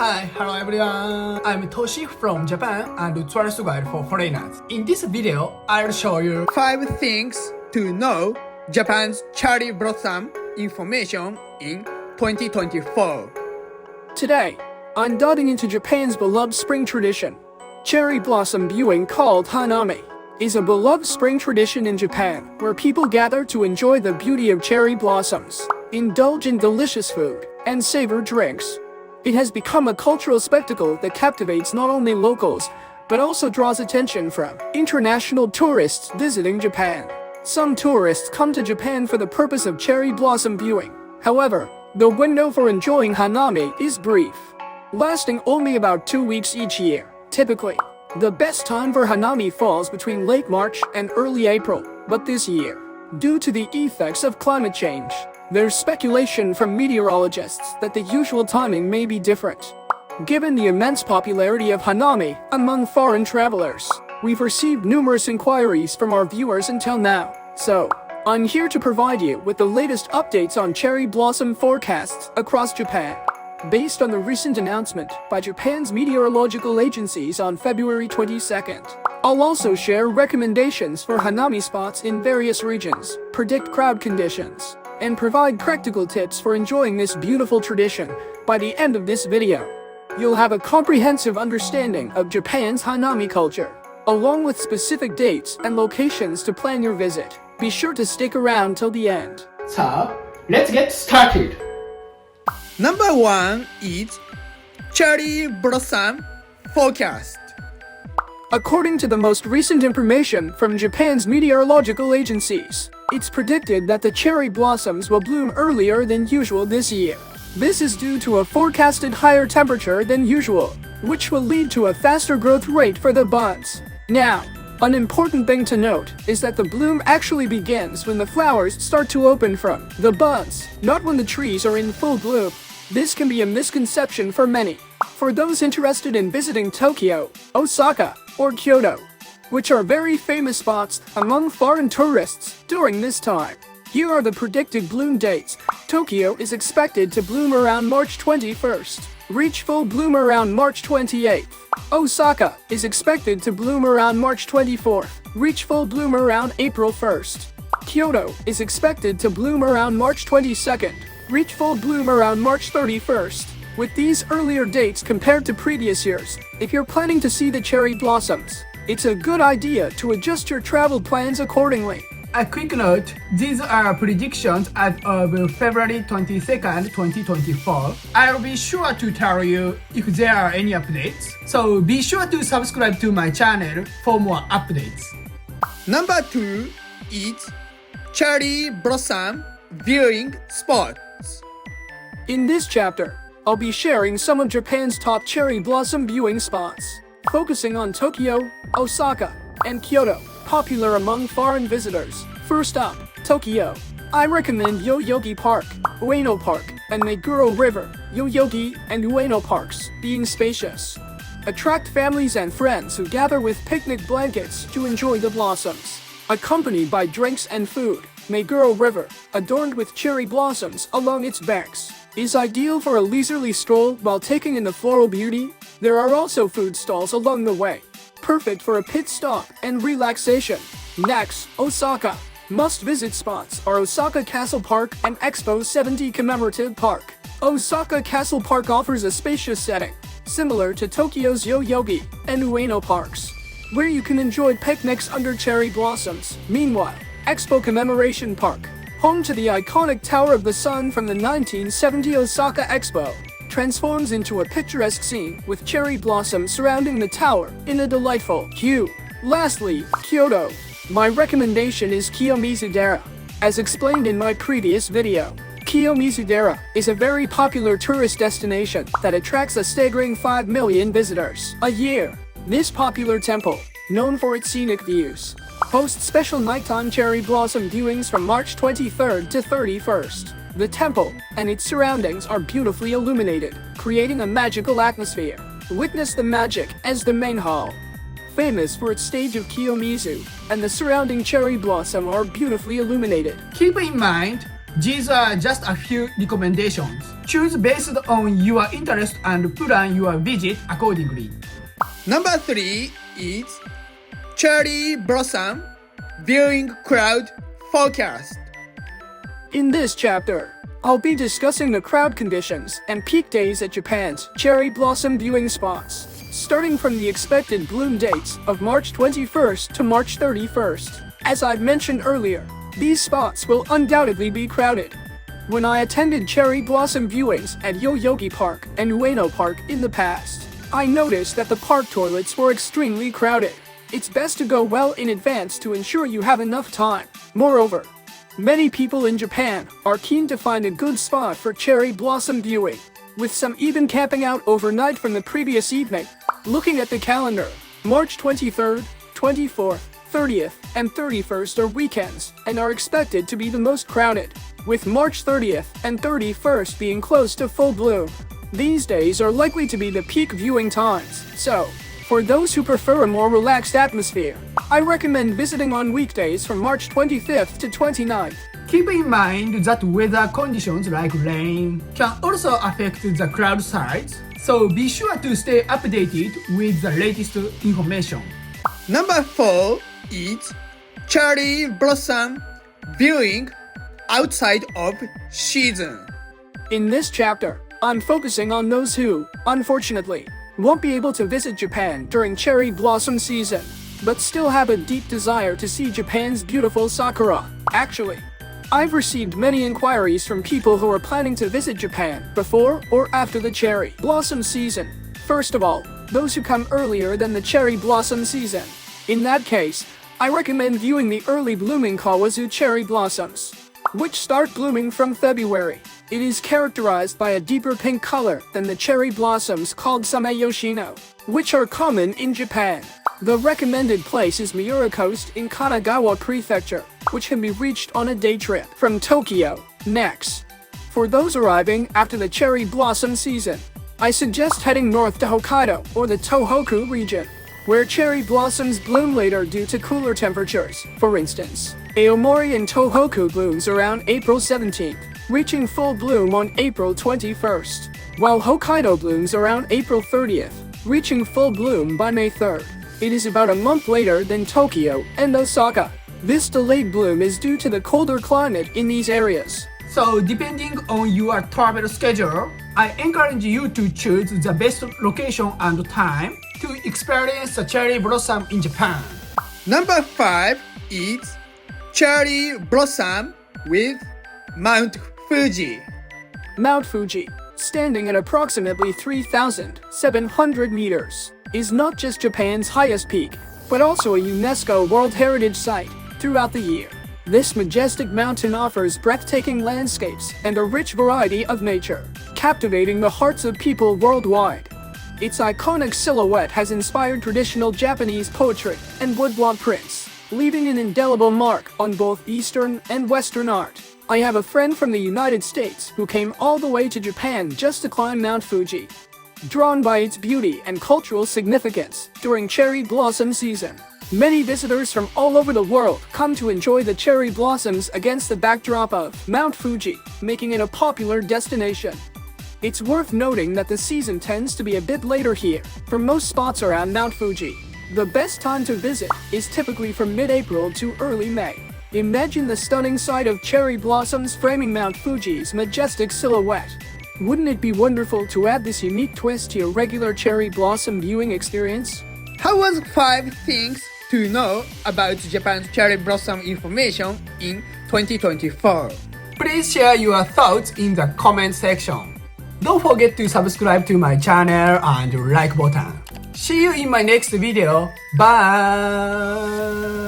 Hi, hello everyone. I'm Toshi from Japan and tourist guide for foreigners. In this video, I'll show you 5 things to know Japan's cherry blossom information in 2024. Today, I'm diving into Japan's beloved spring tradition. Cherry blossom viewing, called Hanami, is a beloved spring tradition in Japan where people gather to enjoy the beauty of cherry blossoms, indulge in delicious food, and savor drinks. It has become a cultural spectacle that captivates not only locals, but also draws attention from international tourists visiting Japan. Some tourists come to Japan for the purpose of cherry blossom viewing. However, the window for enjoying Hanami is brief, lasting only about 2 weeks each year. Typically, the best time for Hanami falls between late March and early April, but this year, due to the effects of climate change, there's speculation from meteorologists that the usual timing may be different. Given the immense popularity of Hanami among foreign travelers, we've received numerous inquiries from our viewers until now. So, I'm here to provide you with the latest updates on cherry blossom forecasts across Japan. Based on the recent announcement by Japan's meteorological agencies on February 22nd, I'll also share recommendations for Hanami spots in various regions, predict crowd conditions, and provide practical tips for enjoying this beautiful tradition. By the end of this video, you'll have a comprehensive understanding of Japan's Hanami culture, along with specific dates and locations to plan your visit. Be sure to stick around till the end. So, let's get started. Number 1 is cherry blossom forecast. According to the most recent information from Japan's meteorological agencies, it's predicted that the cherry blossoms will bloom earlier than usual this year. This is due to a forecasted higher temperature than usual, which will lead to a faster growth rate for the buds. Now, an important thing to note is that the bloom actually begins when the flowers start to open from the buds, not when the trees are in full bloom. This can be a misconception for many. For those interested in visiting Tokyo, Osaka, or Kyoto, which are very famous spots among foreign tourists during this time, here are the predicted bloom dates. Tokyo is expected to bloom around March 21st, reach full bloom around March 28th. Osaka is expected to bloom around March 24th, reach full bloom around April 1st. Kyoto is expected to bloom around March 22nd, reach full bloom around March 31st. With these earlier dates compared to previous years, if you're planning to see the cherry blossoms, it's a good idea to adjust your travel plans accordingly. A quick note, these are predictions as of February 22nd, 2024. I'll be sure to tell you if there are any updates, so be sure to subscribe to my channel for more updates. Number 2 is cherry blossom viewing spots. In this chapter, I'll be sharing some of Japan's top cherry blossom viewing spots, focusing on Tokyo, Osaka, and Kyoto, popular among foreign visitors. First up, Tokyo. I recommend Yoyogi Park, Ueno Park, and Meguro River. Yoyogi and Ueno parks, being spacious, attract families and friends who gather with picnic blankets to enjoy the blossoms, accompanied by drinks and food. Meguro River, adorned with cherry blossoms along its banks, is ideal for a leisurely stroll while taking in the floral beauty. There are also food stalls along the way, perfect for a pit stop and relaxation. Next, Osaka. Must-visit spots are Osaka Castle Park and Expo 70 Commemorative Park. Osaka Castle Park offers a spacious setting, similar to Tokyo's Yoyogi and Ueno parks, where you can enjoy picnics under cherry blossoms. Meanwhile, Expo Commemoration Park, home to the iconic Tower of the Sun from the 1970 Osaka Expo, transforms into a picturesque scene with cherry blossoms surrounding the tower in a delightful hue. Lastly, Kyoto. My recommendation is Kiyomizu-dera. As explained in my previous video, Kiyomizu-dera is a very popular tourist destination that attracts a staggering 5 million visitors a year. This popular temple, known for its scenic views, hosts special nighttime cherry blossom viewings from March 23rd to 31st. The temple and its surroundings are beautifully illuminated, creating a magical atmosphere. Witness the magic as the main hall, famous for its stage of Kiyomizu, and the surrounding cherry blossom are beautifully illuminated. Keep in mind, These are just a few recommendations. Choose based on your interest and plan your visit accordingly. Number 3 is cherry blossom viewing crowd forecast. In this chapter, I'll be discussing the crowd conditions and peak days at Japan's cherry blossom viewing spots, starting from the expected bloom dates of March 21st to March 31st. As I've mentioned earlier, these spots will undoubtedly be crowded. When I attended cherry blossom viewings at Yoyogi Park and Ueno Park in the past, I noticed that the park toilets were extremely crowded. It's best to go well in advance to ensure you have enough time. Moreover, many people in Japan are keen to find a good spot for cherry blossom viewing, with some even camping out overnight from the previous evening. Looking at the calendar, March 23rd, 24th, 30th, and 31st are weekends and are expected to be the most crowded, with March 30th and 31st being close to full bloom. These days are likely to be the peak viewing times, so for those who prefer a more relaxed atmosphere, I recommend visiting on weekdays from March 25th to 29th. Keep in mind that weather conditions like rain can also affect the crowd size, so be sure to stay updated with the latest information. Number 4 is cherry blossom viewing outside of season. In this chapter, I'm focusing on those who, unfortunately, won't be able to visit Japan during cherry blossom season, but still have a deep desire to see Japan's beautiful Sakura. Actually, I've received many inquiries from people who are planning to visit Japan before or after the cherry blossom season. First of all, those who come earlier than the cherry blossom season. In that case, I recommend viewing the early blooming Kawazu cherry blossoms, which start blooming from February. It is characterized by a deeper pink color than the cherry blossoms called Sameyoshino, which are common in Japan. The recommended place is Miura Coast in Kanagawa Prefecture, which can be reached on a day trip from Tokyo. Next, for those arriving after the cherry blossom season, I suggest heading north to Hokkaido or the Tohoku region, where cherry blossoms bloom later due to cooler temperatures. For instance, Aomori in Tohoku blooms around April 17th, reaching full bloom on April 21st, while Hokkaido blooms around April 30th, reaching full bloom by May 3rd. It is about a month later than Tokyo and Osaka. This delayed bloom is due to the colder climate in these areas. So depending on your travel schedule, I encourage you to choose the best location and time to experience the cherry blossom in Japan. Number 5 is cherry blossom with Mount Fuji. Mount Fuji, standing at approximately 3,700 meters, is not just Japan's highest peak, but also a UNESCO World Heritage Site throughout the year. This majestic mountain offers breathtaking landscapes and a rich variety of nature, captivating the hearts of people worldwide. Its iconic silhouette has inspired traditional Japanese poetry and woodblock prints, leaving an indelible mark on both Eastern and Western art. I have a friend from the United States who came all the way to Japan just to climb Mount Fuji, drawn by its beauty and cultural significance during cherry blossom season. Many visitors from all over the world come to enjoy the cherry blossoms against the backdrop of Mount Fuji, making it a popular destination. It's worth noting that the season tends to be a bit later here for most spots around Mount Fuji. The best time to visit is typically from mid-April to early May. Imagine the stunning sight of cherry blossoms framing Mount Fuji's majestic silhouette. Wouldn't it be wonderful to add this unique twist to your regular cherry blossom viewing experience? How was 5 things to know about Japan's cherry blossom information in 2024? Please share your thoughts in the comment section. Don't forget to subscribe to my channel and like button. See you in my next video. Bye!